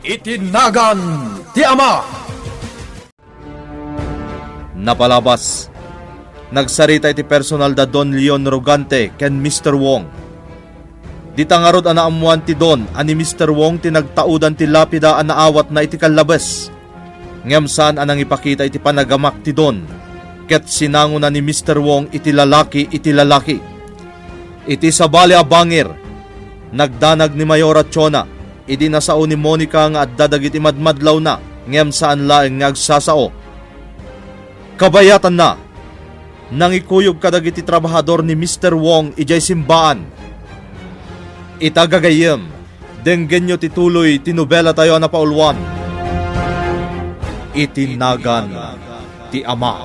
Itinagan ti Ama. Napalabas. Nagsarita iti personal da Don Leon Rogante ken Mr. Wong. Ditangarod anaamuan ti Don ani Mr. Wong tinagtaudan ti lapida anaawat na iti kalabes. Ngem saan anang ipakita iti panagamak ti Don. Ket sinango na ni Mr. Wong iti lalaki. Iti sabali a bangir. Nagdanag ni Mayora Chona. Idi nasao ni Monica nga at dadag iti madmadlaw na. Ngem saan laeng ngagsasao. Kabayatan na. Nangikuyog kadag iti trabahador ni Mr. Wong ijay simbaan. Itagagayem, denggenyo tituloy tinubela tayo na paulwan. Itinagan ti Ama.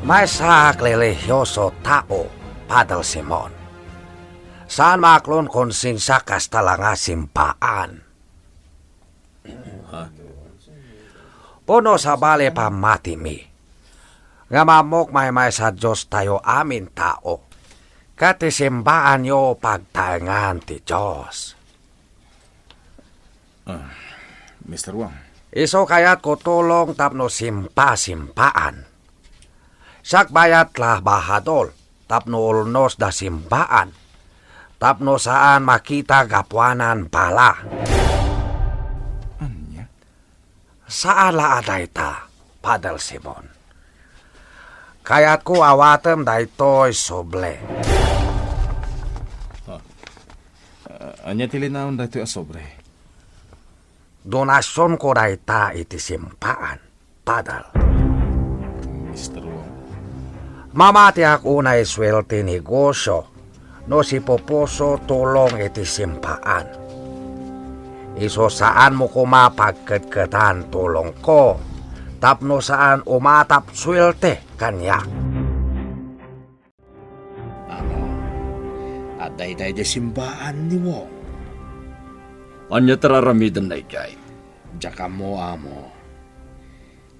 May sa religyoso tao, Padre Simon. Saan maklon konsinsa kastala nga simpaan? Puno sa bali pamati mi. Nga mamok may sa Diyos tayo amin tao. Katisimbaan yo pagtaengan ti Diyos. Mr. Wong. Iso kayat ko tulong tapno simpaan. Sakbayat lah bahadol tapno ulnos da simbaan. Tapno saan makita gapuanan pala. Anya? Saan la aday ta, Padre Simon? Kayat ko awatem da ito'y soble. Anya tilinaon da ito asobre. Donasyon ko da ita iti simpaan, Padre. Mr. Wong. Mamati ako na iswerte negosyo no si Poposo tulong iti simpaan. Iso saan mo kumapagkatketan tulong ko tapno saan umatap swerte kanya. Amo, at day di simbaan ni Wong. Anya tararamidan na ijay. Diyaka mo, amo.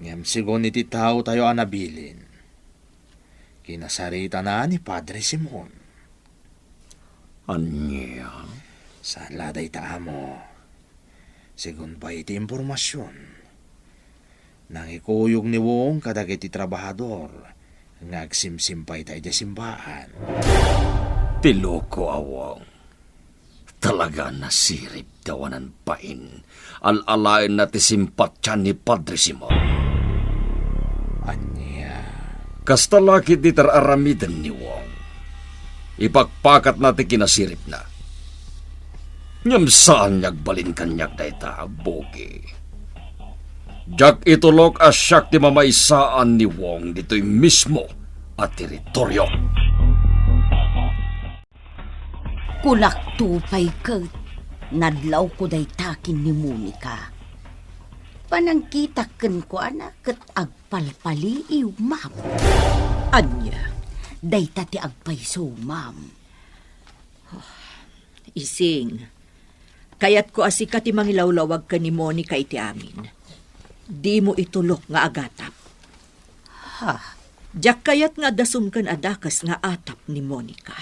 Ngem sigon iti tao tayo anabilin. Kinasarita na ni Padre Simon. Anya? Sa laday ta, amo. Sigon pa iti impormasyon. Nangikuyog ni Wong kadag iti trabahador. Ngagsimsimpay tayo di simbahan. Tiloko awang. Talaga nasirip dawanan pain. Al-alain na ti simpatyan ni Padre Simon. Anya. Kasta lakit di tararamidan ni Wong. Ipagpakat na ti kinasirip na. Ngam saan nyagbalin kanyak da ita, bogi. Jak itulok asyak ti mamaisaan ni Wong dito'y mismo at teritoryo. Kulak tupay kat, nadlaw ko day takin ni Monica. Panangkitaken ko anak kat agpalpaliiw, ma'am. Anya, day tati agpayso, ma'am. Ising, kayat ko asika ti mangilawlawag ka ni Monica iti amin. Di mo itulok nga agatap. Ha? Diyak kayat nga dasum kan adakas nga atap ni Monica.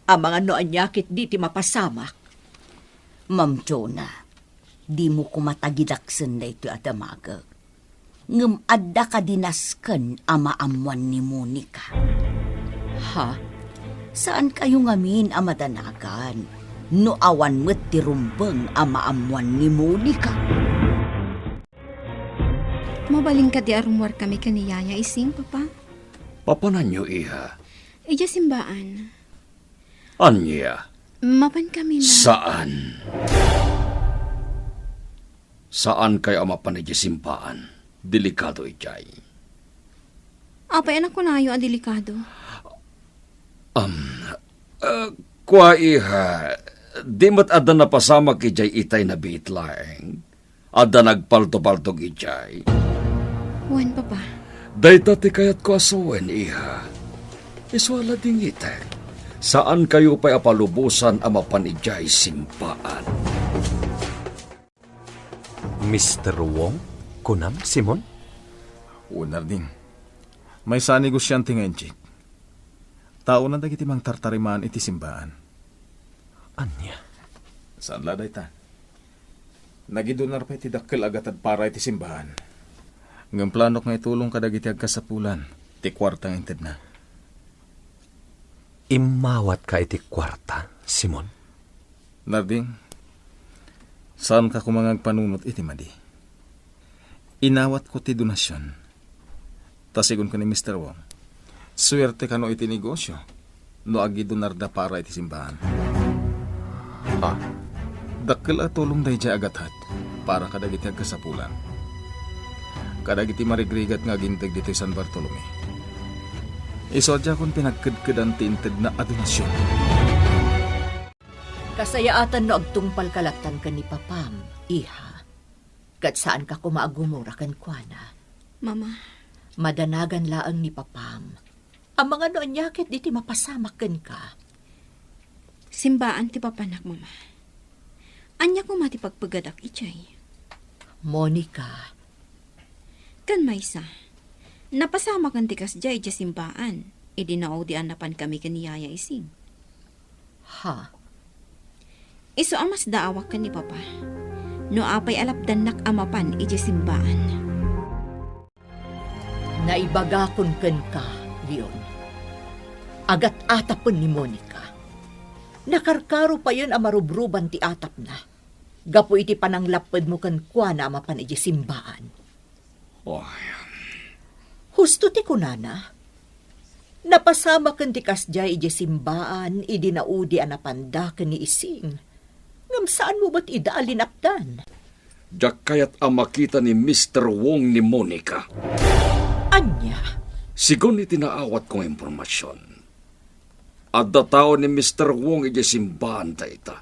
Ang mga noanyakit di ti mapasamak. Ma'am Jonah, di mo kumatagidaksen na ito adamagag. Ngem adda ka dinasken amaamuan ni Monica. Ha? Saan kayo ngamin amadanagan? No awan mo't tirumbeng amaamuan ni Monica. Mabaling ka di arumwar kami kaniyaya ising, papa. Papanan nyo, iha? Ija simbaan. Anya? Mapan kami na. Saan? Saan kayo mapan iti simpaan? Delikado ijay. Apay anak ko na ang delikado. Kwa iha, di mat ada napasamak ijay itay na biitlaeng. Ada nagpalto-paltog ijay. Wan, papa. Dayta ti kayat ko asawen, iha. Iswala ding itek. Saan kayo pa'y apalubusan ang mapanijay simpaan? Mr. Wong? Kunam, Simon? Unar ding. May sa negosyante nga enjik. Tao na dagiti mang tartariman iti simbaan. Anya? Saan laday ta? Nagidonar pa iti dakkel agatad para iti simbahan. Ngam planok nga itulong kadagiti agkasapulan, ti kwartang inted na. Imawat ka iti kwarta, Simon. Narding, saan ka kumangag panunot iti madi? Inawat ko ti donasyon. Tasigon ko ni Mr. Wong, swerte ka no iti negosyo, no agidonar da para iti simbahan. Ha? Dakkel a tulong day dya agathat, para kadagiti agkasapulan. Kadagiti marigrigat nga ginteg dito San Bartolome. Isodya kong pinagkadkadan ti inted na adonasyon. Kasayaatan no agtungpal kalatan ka ni Papam, iha. Kat saan ka kumaagumura kan kuana. Mama, Madanagan laang ni Papam. Ang mga noon yakit di ti mapasamak kan ka. simbaan ti papanak, Mama. Anya ko mati pagpagadak ichay. Monica, Kan maysa, napasama kan tikas jay simbaan. Idinao di anapan kami kaniyaya ising. ha? Iso amas daawak kan ni Papa. No apay alapdan nak amapan ije simbaan. Naibagakon ken ka, Leon. Agat atapon ni Monica. Nakarkaro pa yun ang marubruban ti atap na. Gapo iti pananglapad mo ken kuana amapan ije simbaan. Husto ti kunana. Napasama ken ti kasjay ije simbaan idinaudi anapanda ken ni ising. Ngam saan mo ba't idaalinapdan? Jak kayat ang makita ni Mr. Wong ni Monica. Anya? Sigon itinaawat kong impormasyon. At tao ni Mr. Wong ije simbahan ta ita.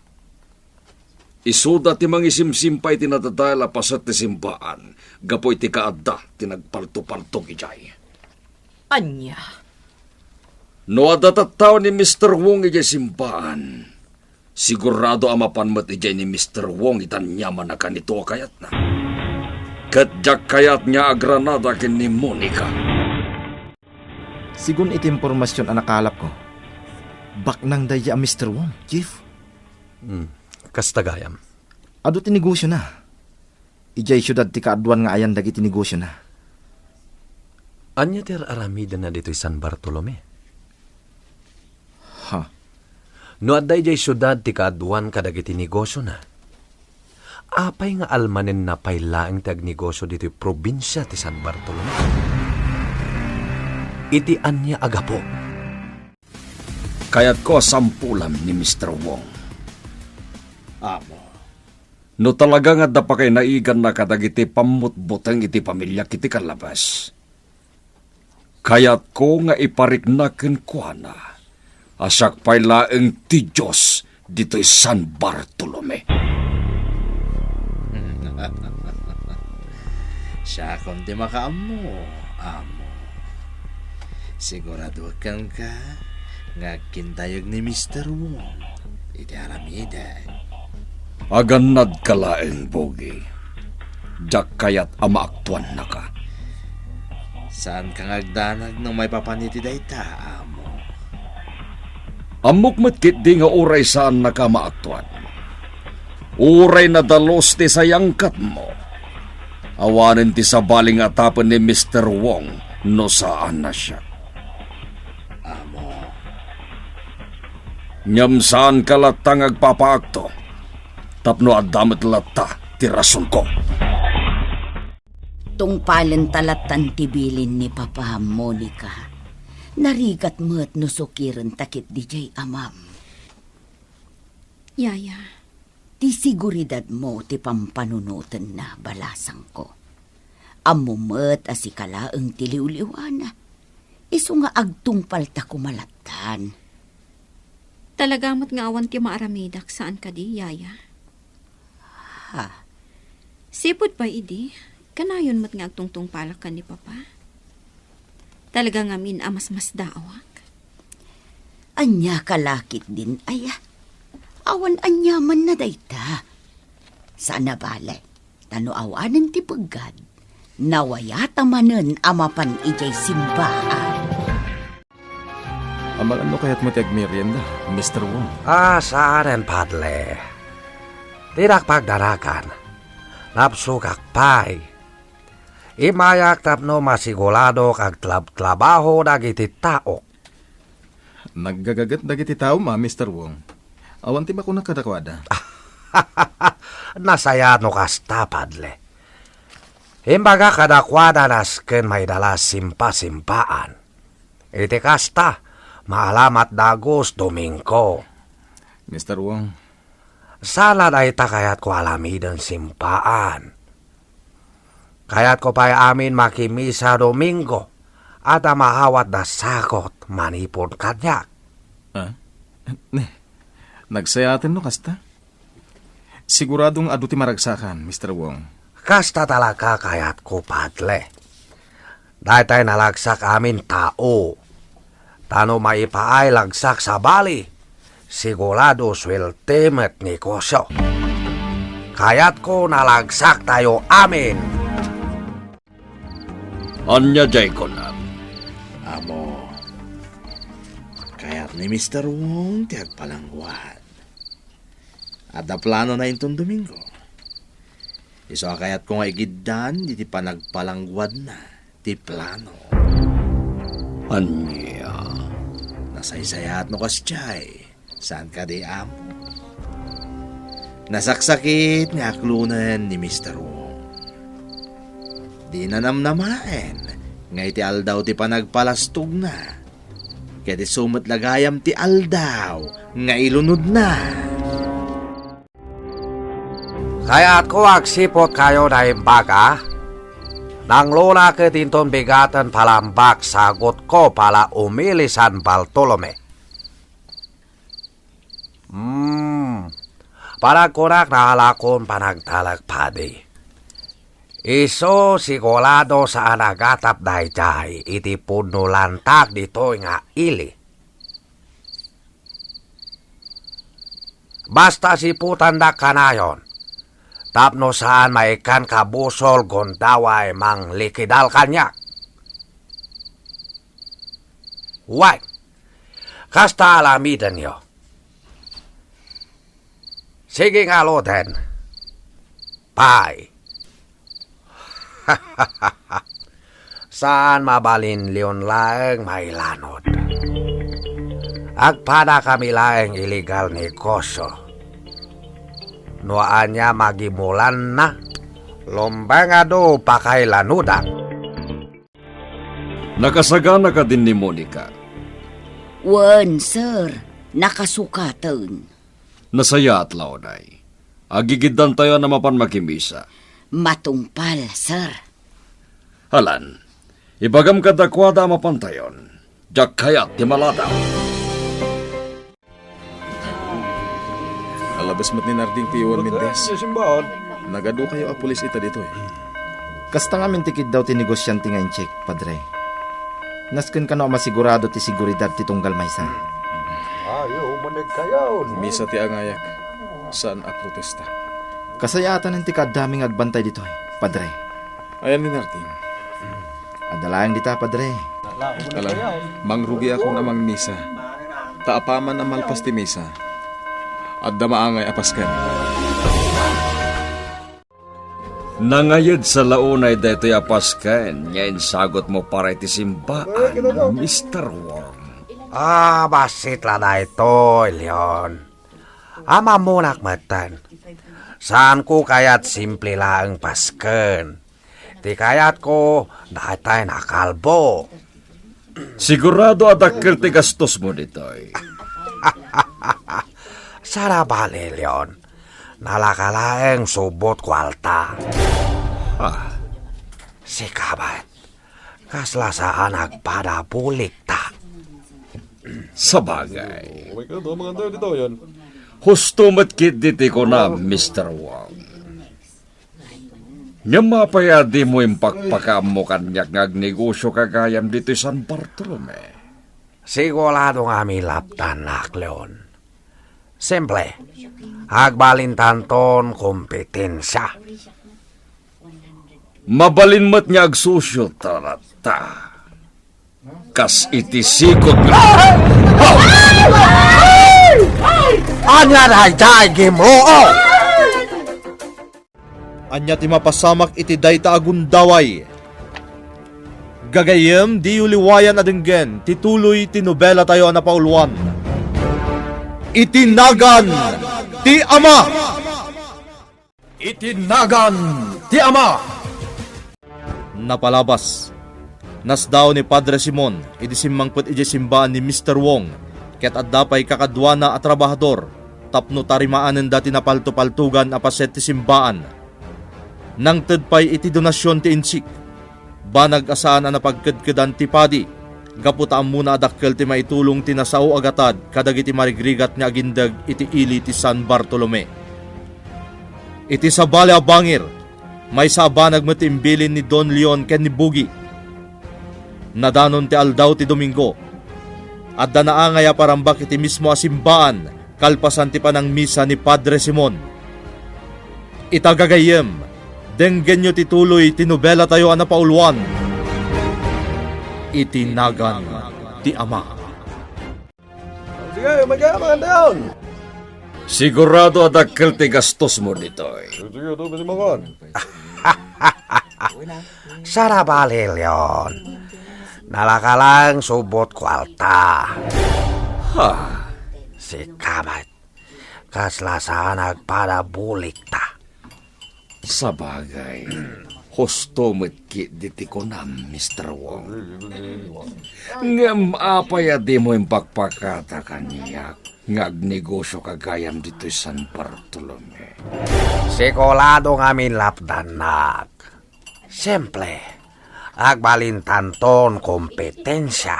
Isuda ti mangisimsimpay tinatadala pasat ti simbaan. Gapoy ti kaadda tinagpalto-palto ijay. Anya? No adatataw ni Mr. Wong ije simbaan. Sigurado amapan mat ijay ni Mr. Wong itanyaman na kanito kayat na. Kadyak kayat niya agranada kin ni Monica. Sigun iti impormasyon ang nakalap ko. Baknang daya Mr. Wong, Chief. Kastagayam. Ado tinegosyo na. Ijay syudad ti kaaduan nga ayan dagi tinegosyo na. Anya ter aramida na dito'y San Bartolome. Ha? No adday jay syudad ti kaaduan kadagiti negosyo na. Apay nga almanen na paylaeng ti agnegosyo dito'y probinsya ti San Bartolome. Iti anya agapo. Kayat ko sampulam ni Mr. Wong. Amo, No talaga nga da pa kay naigan na kadagiti pamutbuteng iti pamilya kiti kalabas. Kayat ko nga iparignaken kuana. Asak pay laeng ti Diyos dito'y San Bartolome. siya kung di makaamo, amo. Sigurado kang ka, nga kintayog ni Mr. Wong. Iti aramida. Aganad ka laeng, Bogi. Jak kayat amaaktuan na ka. Saan kang agdanag nang may papaniti dayta, amo? Amok matkit di nga uray saan na ka maaktuan. Uray na dalos ti sayangkat mo. Awanin ti sabaling atapan ni Mr. Wong no saan na siya. Amo, Nyam saan ka latang agpapaakto. Tapno adamat lata ti rason ko. Tungpalen talatan tibilin ni Papa Monica. Narigat mo't nusukiran takit di jay amam. Yaya, Ti siguridad mo ti pampanunutan na balasang ko. Amumet asikala ang tiliw-liwana. Isu nga agtungpal ta kumalatan. talagamot nga awan ti maaramidak saan ka di, Yaya. Ha? Sipod pa idi, kanayon mat nga agtungtong palak ka ni Papa. Talaga nga min amas mas daawak. Anya kalakit din, aya. Awan anyaman na dayta. Sana bale, tano awanan ti pagad. Nawayata manen amapan ijay simbaan. Amalan mo kaya't mo ti agmerienda, Mr. Wong. Saan padle? Tidak pagdarakan. napsugak pay. Imayak tapno masigulado kag trabaho dagiti tao. Naggagagat dagiti tao ma, Mr. Wong. Awan ti ba ko nakadakwada? Nasaya no kasta padle. Imbaga kadakwada nasken may dala simpa-simpaan. Iti kasta, maalamat dagos Domingo. Mr. Wong, Sala day ta kayat ko alamiden simpaan. Kayat ko pa'y amin makimisa Domingo at mahawat na sakot manipon kanyak. nagsayatin no kasta? Siguradong adu ti maragsakan, Mr. Wong. Kasta talaga kayat ko padle. Dahil nalagsak amin tao. Tano maipaay lagsak sa bali. Sigurado sweltemet negosyo. Kayat ko nalagsak tayo amin. Anya jay ko na. Amo, kaya't ni Mr. Wong ti agpalangguan. At na plano na itong Domingo. Iso kayat ko nga igiddan, di pa nagpalangguad na, ti plano. Anya. Nasaysayat no kasyay, saan ka di amo? Nasaksakit nga aklunan ni Mr. Wong. Di na namnamaen, nga iti aldaw ti panagpalastog na. Kaya di sumot lagayam ti aldaw, nga ilunod na. Kayat ko agsipot kayo na imbaga. Nang luna ketinton bigatan palambak sagot ko pala umili San Bartolome. Para kunak nahalakon panagtalagpadi. Iso sigolado sa anagatap dayjay iti puno lantak dito nga ili. Basta si putanda kanayon. Tapno saan maikan kabusol gondaway mang likidal kanya. Why? Kasta alamidan nyo. Sige nga loden. Bye. Saan mabalin leon laeng may lanod. Agpada kami laeng illegal negosyo. Noanya magimulan na lombangado pakai lanuda. Nakasagana ka din ni Monica. Wen, sir. Nakasukatan. Nasaya at launay. Agigiddan tayo na mapan makimisa. Matungpal, sir. Halan, ibagam kadakwada mapantayon. Jak kayat ti maladaw. Alabas mat ni Narding Piwan Mendez. Nagado kayo a pulis ita dito eh. Kasta nga mintikid daw ti negosyante nga in-check, padre. Nasken ka na masigurado ti seguridad ti tunggal maysa. Misa ti angayak. Saan a protesta? Kasayatan ng ti kadaming agbantay dito, padre. Ayan ni Narding. Adalayang dita, padre. Alam, mangrugi ako namang misa. Taapaman ang malpas ti misa. At damaangay apaskan. Nangayad sa launay deto'y apaskan. Ngayon sagot mo para iti simbaan, Mr. Wong. Basit la na ito, Leon. Ama munak matan. Saan ko kayat simple lang pasken. Di kayat ko datay na kalbo. Sigurado adakkel ti gastos mo dito'y. Sarabali, Leon. Nalakalaeng subot kwalta. Si kabat. Kaslasaan agpada bulik ta. Sabagay. Husto matkit diti ko na, Mr. Wong. Nga mapayadi mo impakpakam mo kanyak ngagnegosyo kagayam dito San Bartolome. Sigurado nga milaptan nak, Leon. Simple, agbalintanton kompetensya. Mabalin mo't niya agsusyo tarata. Kas iti sikot nga. Anya na jay gimoo! anya ti mapasamak iti dayta agundaway. Gagayem di uliwayan adenggen tituloy ti nobela tayo na pauluan. Itinagan ti Ama! Itinagan ti Ama! Napalabas. Nasdaw ni Padre Simon, idisimmangput iti simbaan ni Mr. Wong, ket addapay kakadwana at trabahador, tapno tarimaanen dati napalto-paltugan apaset ti simbaan. Nang tedpay iti donasyon ti insik, banag asaan ang napagkadkadan ti padi, gaputaan muna adakkel ti maitulong ti nasao agatad kadagiti marigrigat nga agindag iti ili ti San Bartolome. Iti sabali a bangir, may sabanag mo ti imbilin ni Don Leon ken ni Bugi. Nadanon ti aldaw ti Domingo, at danaangaya parambak iti mismo asimbaan, kalpasan ti panang misa ni Padre Simon. Itagagayem, denggen nyo tituloy tinobela tayo na pauluan. Itinagan ti Ama. Sige, mag-ama down. Sigurado adakkel ti gastos mo ditoy. Sige, ito, basi makon. Sarabali, Leon. Nalakalang subot kwalta. Ha, Si Kamat, kaslasa nagpadabulik ta. sa bagay. Husto metki diti ko na, Mr. Wong. Ngam apaya di mo yung pagpakata kaniya. Ngagnegosyo kagayam dito San Bartolome. Sikolado ngamin lapdanak. Simple. Agbalintanton kompetensya.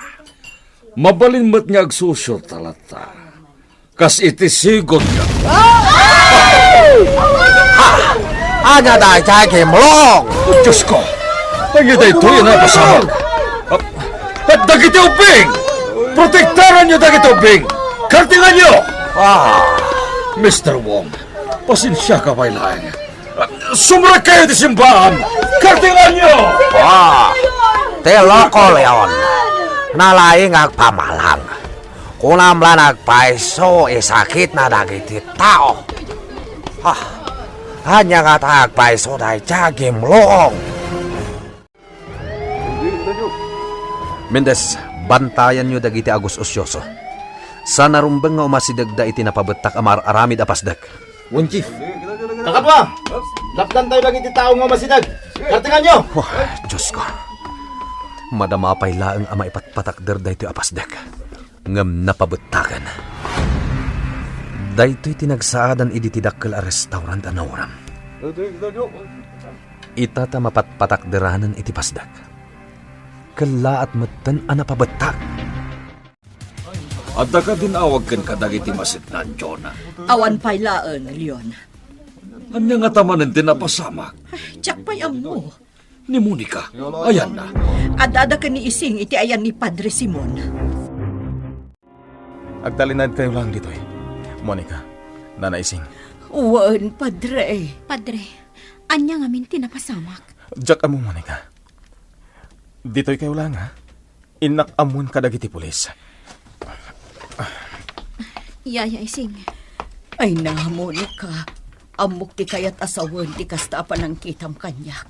Mabalin mo't nga agsusyo talata. Kas iti sigod ka. Anya dahil siya kimlong! Diyos ko! Pagyo da ito yun na pasamag. At dagiti ubing! Protektaran nyo dagiti ubing! Kartingan nyo! Mr. Wong, pasensya ka ba ilang? Sumra kayo di simbahan! Kartingan nyo! Tiloko, Leon. Nalaing agpamalang. Kunamla nagpaiso isakit na dagiti tao. Hanya nga tagpaiso dahil siya kimlong. Mendes, bantayan nyo dagiti Agos Osyoso. Sa narumbeng nga umasidagda iti napabetak amar aramid apasdag. Wong Chief, kakatwa! Lapdan tayo lang iti tao nga masidag. Kartingan nyo! Diyos ko. Madamapay laang ama ipatpatakder da iti apasdag. Ngam napabetakan. Daytoy tinagsaadan iti tidakkel a restaurant anawaram. Itata mapatpatakderanan iti pasdag. Kala at matan a napabetak. Adda ka din awag kan kadagiti masiknan, Jonah. Awan pa'y laan, Leon. Anya nga tamanin din napasamak. Tsak pa'y amo. Ni Monica, ayan na. Adada ka ni Ising iti ayan ni Padre Simon. Agtalinad kayo lang dito eh. Monica, nanaising. Uwan, Padre. Padre, anya ngamin tinapasamak. Jack amo, Monica. Dito'y kayo lang ha. Inak amun kadagiti pulis. Yaya Ising. Ay na, Monica. Amok ti kayat asawan ti kasta pa ng kitam kanya.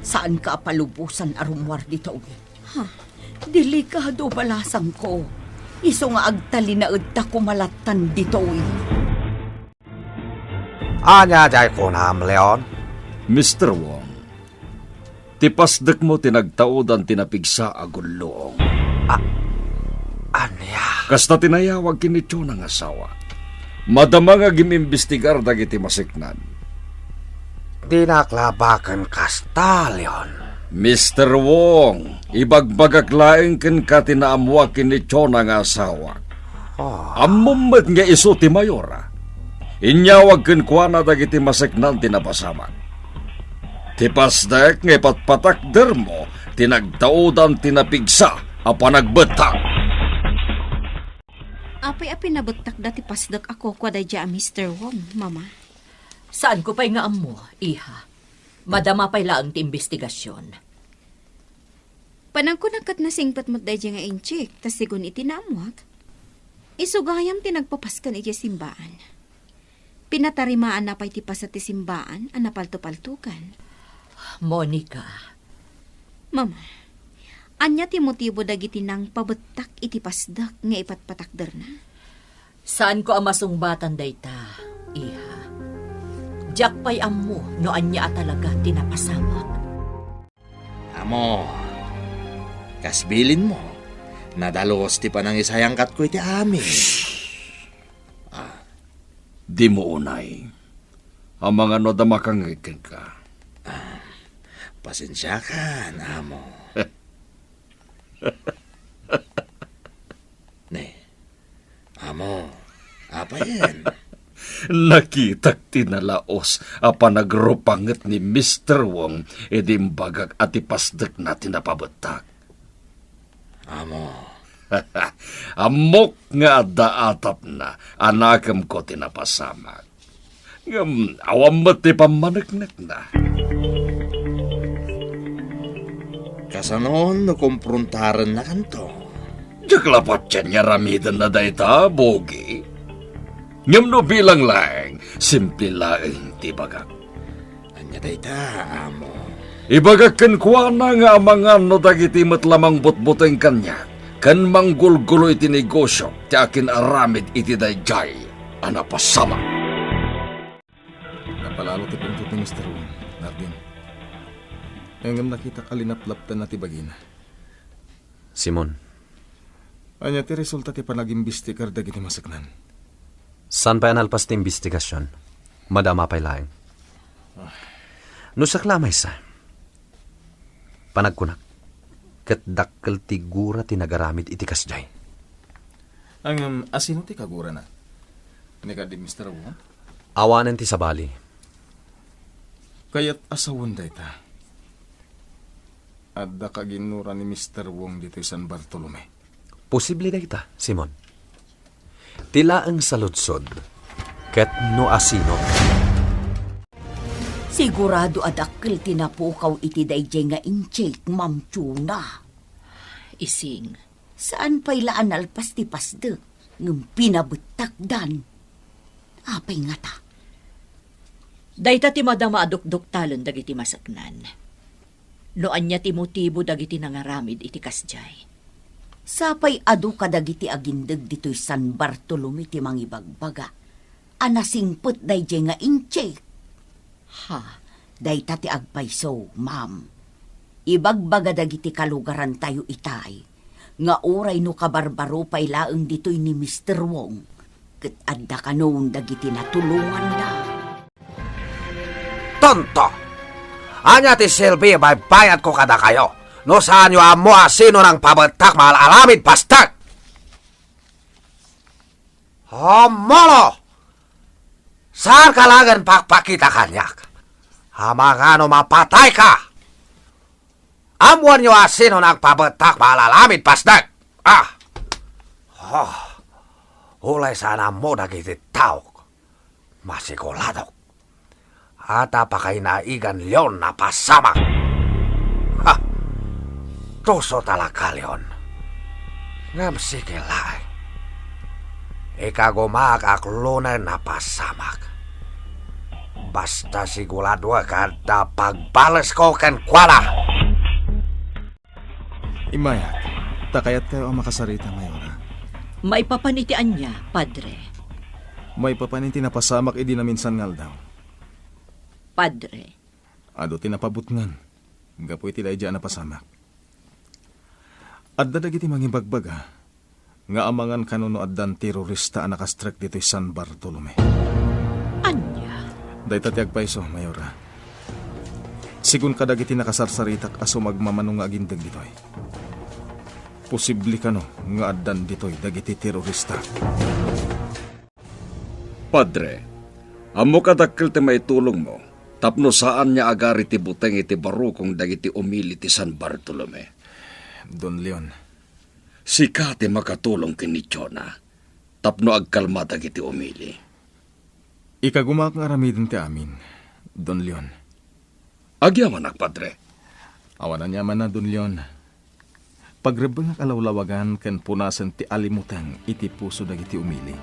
Saan ka palubusan arumwar dito? Delikado balasang ko. Iso nga agtalinaad ta kumalatan dito. Anya dahil kunam, Leon. Mr. Wong, tipasdek mo tinagtaudan tinapigsa agulong. Anya? Kasta tinayawag kinityo ng asawa. Madama nga gimimbestigar dagiti masiknan. Dinaklabakan kasta, Leon. Mr. Wong, ibagbagaglaeng ken ka tinaamwa kinityo ng asawa. Amumad nga iso ti mayora. Inyawag ken kuana dagiti masiknan tinapasamak. Tipasdek nga ipatpatakder mo, tinagtaudan tinapigsa a panagbetak. Apay-apay nabetak dati pasdag ako kwa dadya Mr. Wong, Mama. Saan ko pa'y nga amo, iha? Madama pa'y laang ti investigasyon. Panang ko nakat na singpat mo't dadya nga inchik, tas sigun iti naamwag. Isugayam tinagpapaskan iti simbaan. Pinatarimaan na pa iti pa sa tisimbaan ang napalto-paltukan. Monica, Mama, anya ti motibo dagiti nang pabettak iti pasdak nga ipatpatakder na? saan ko ang masungbatan dayta, iha? Diyak pa'y ammo no anya talaga tinapasamak. Amo, kasbilin mo, nadalos ti panang isayangkat ko iti amin. Di mo unay. Ang mga no damakangikin ka. Pasensya ka, amo. Ne, amo, apa yan? Nakitak tinalaos apa nagropanget ni Mr. Wong edimbagag at ipasdak natin na pabatak. Amo, Amok nga daatap na anakam ko tinapasamak. Awam mo ti pamanagnak na. kasanoon no kumprontaran na kanto. Jaklapat yan niya ramidan na dayta, bogi. Ngam no bilang lang, simple lang ti bagak. Anya dayta, amo. Ibagakan kwa na nga amangan no dagiti lamang butbuteng kanya. Kan manggulgulo iti negosyo, ti akin aramid iti dayjay, anapasama. Napalalo ti puntot ni Mr. Wong, Nardin. Hanggang nakita kalinaplaptan na ti bagina. Simon, Anya ti resulta ti panagimbistikar dagiti masaknan. saan pa yan alpas ti investigasyon? Madama pa'y laeng. No saklamay sa, panagkunak, ket dakkel ti gura ti nagaramid iti kasjay. Ang asino ti kagura na? Nika di Mr. Wong? Awanen ti sabali. Kaya't asawon dayta. Adda kaginura ni Mr. Wong dito San Bartolome. Posible na kita, Simon. Tila ang saludsod, ket no asino. Sigurado adakkel tinapukaw iti dayjay nga incheck, Ma'am Chuna. Ising, Saan pa'y laan alpas ti pasdek, ng pinabutakdan. Apay nga ta. dayta ti madama adukduk talon dagiti masaknan. No anya ti motibo dagiti nangaramid iti kasjay. Sapay adu kadagiti agindeg dito'y San Bartolome ti mangibagbaga. Anasingput dayjay nga incheck. Ha, Dayta ti agpayso, ma'am. Ibagbaga dagiti kalugaran tayo itay. Nga oray no kabarbaro pay laeng dito'y ni Mr. Wong. Ket adda kanon dagiti natulungan na. Tonto! Anya ti Silvi, bayad ko kada kayo. No saan nyo amo asino ng pabatak mahal alamid pastak? Homolo! Saan kalagan pakpakita kanyak? Hamangano mapatay ka! Amuan nyo asino ng pabatak mahal alamid pastak? Ulay sana mo dagiti tao. Masikoladok. Ata pa kay naigan leon na pasamak. Ha! Tuso talaga leon. Ngam sige lai. Ikagumak aklunan na pasamak. Basta sigurado kada pagbalas ko kan kwala. Imayat, takayat kayo ang makasarita, Mayora. maipapanitian niya, Padre. May papaninti na pasamak idi na minsan ngal daw. Padre, Ado tinapabutngan. Gapoy ti dayja na pasamak. Adda dagiti mangibagbaga nga amangan kanuno addan terorista ang nakastrek dito'y San Bartolome. anya? Dayta ti agpaiso, Mayora. Sigun kadagiti nakasarsaritak aso magmamanong nga agindag dito'y. Posible kano nga addan dito'y dagiti terorista. Padre, amo kadakkel ti maitulong mo. Tapno saan niya agari ti buteng iti barukong dagiti umili ti San Bartolome. Don Leon, Sika ti makatulong kini Chona. Tapno agkalma dagiti umili. ikagumak nga ramidin ti amin, Don Leon. Agyaman Padre. Awanan niya man na, Don Leon. Pagrebeng nga kalawlawagan ken punasan ti alimutang iti puso dagiti umili.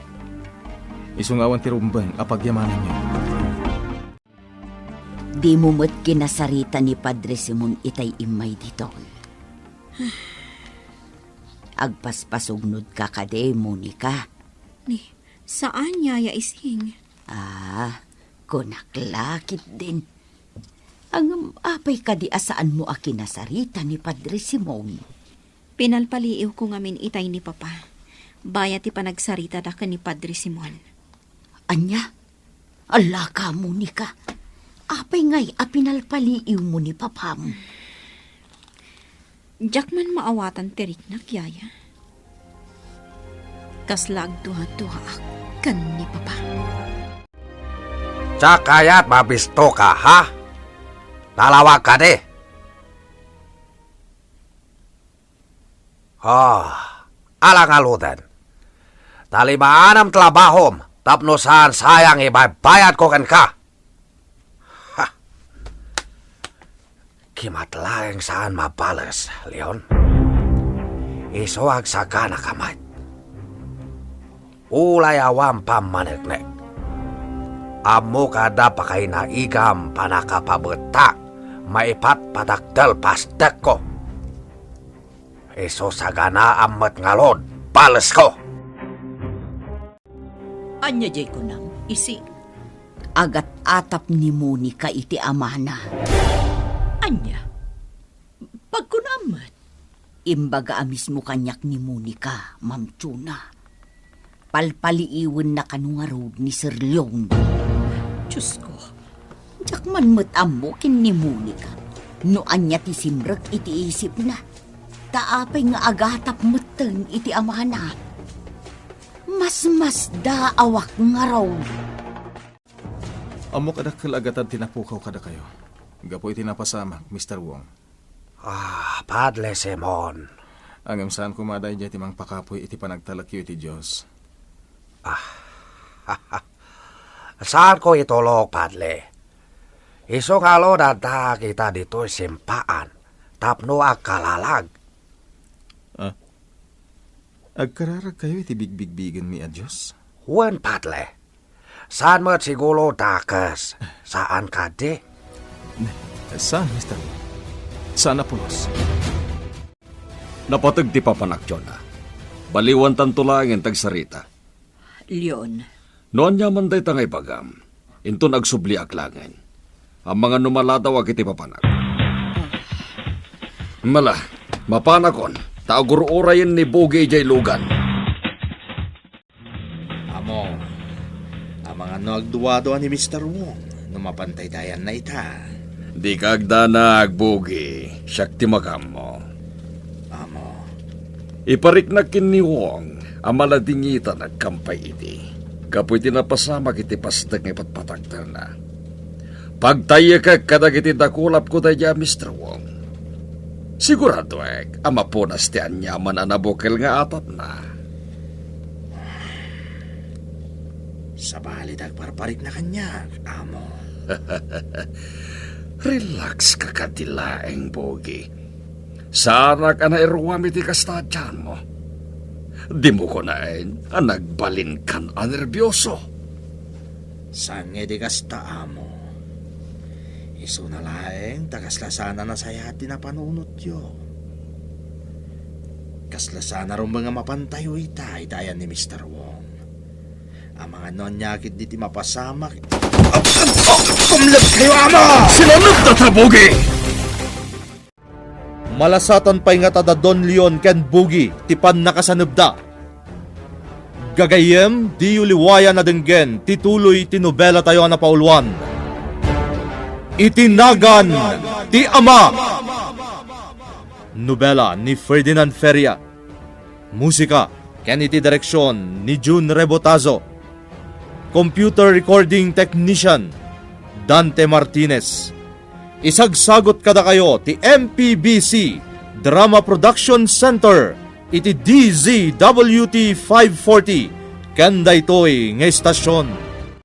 Isungawan ti rumbeng apagyamanan niyo. Di mo mo't kinasarita ni Padre Simon itay imay ditol. Agpaspasugnod ka kade, Monica. Ni, saan niya ising? Kunaklakit din. Ang apay ka di asaan mo a kinasarita ni Padre Simon. Pinalpaliiw ko ngamin itay ni Papa. Baya ti panagsarita da ka ni Padre Simon. Anya? Ala ka, Monica. Apay ngay a pinalpaliiw mo ni Papa mo. Diyak man maawatan tirik na kyaya. Kaslag tuha-tuha kan ni Papa. Tsakaya't mabisto ka, ha? Talawag ka di. Alang aluten. Talimaanam tlabahom, tapno saan sayang ibaybayad ko kan ka. Kimatlaeng saan mabalas, Leon. Isuag sa kana kamay. Ulay awam pamaneknek. Amo kada pa kay naigam panakapabetak. Maipat padakdal pastek ko. Iso sa gana amat ngalod, balas ko. Anya jay ko nang isi. Agat atap ni Monica iti amana. Anya? Pagkunamat. Imbaga mismo kanyak ni Monica, Ma'am Chuna. Palpaliiwan na kanungarod ni Sir Leon. Diyos ko. Diyak man matamo kin ni Monica. No anya ti simrek iti isip na. Taapay nga agatap mateng iti amana. Mas daawak nga raw. Amo kada kalagatan tinapukaw kada kayo. Gapoy tinapasamak, Mr. Wong. Padre Simon. Angam saan kumaday jay timang pakapoy iti panagtalakyo iti Diyos. Saan ko itulog, Padre? Iso ngalo dada kita dito simpaan. Tapno akalalag. Agkararag kayo iti bigbigbigan mi a Diyos? Wen, Padre. Saan mo siguro dakas? Saan ka di? Saan, Mr. Wong? Saan na pulos? Napatag ti papanakyon na. Baliwan tantulangin tagsarita. Leon. Noon yaman day tangay bagam. Into nagsubli aklangin. Ang mga numaladaw iti papanak. Mala, mapanakon. Tagur-urayin ni Bogey jay lugan. Amo, ang mga nagduwado ni Mr. Wong, numapantay dayan na ita. Di kagdanag, Bogey. Siyak ti makam mo. Amo, Ipariknakin ni Wong, ang maladingita nagkampay iti. Kapoy tinapasamak iti pastek ng patpataktal na. Pagtaya ka kadag iti dakulap ko tayo, Mr. Wong. Sigurado ama punas ti anyaman anabokel nga atat na. sabali dagparparik na kanya, amo. Relax ka kadilaeng, Bogi. Sana ka na iruwam iti kastadyan mo. Di mo ko nain, nagbalin kan anerbiyoso. Sange di kasta, amo. Iso na laeng, tagaslasana na sayati na panunot yo. Kaslasana rin mga mapantayo itayan ni Mr. Wong. Ang mga nonyakit diti mapasamak. Kumlag kayo, amo! Sinanap na tabogi! Malasatan pa'y nga tada Don Leon ken Bugi, tipan nakasanubda. Gagayem, di uliwaya na denggen, tituloy tinubela tayo na paulwan. Itinagan, ti ama! Nobela ni Ferdinand Feria. Musika, ken iti direksyon ni June Rebotazo. Computer recording technician, Dante Martinez. Isagsagot kada kayo ti MPBC Drama Production Center iti DZWT 540 ken daytoy nga estasyon.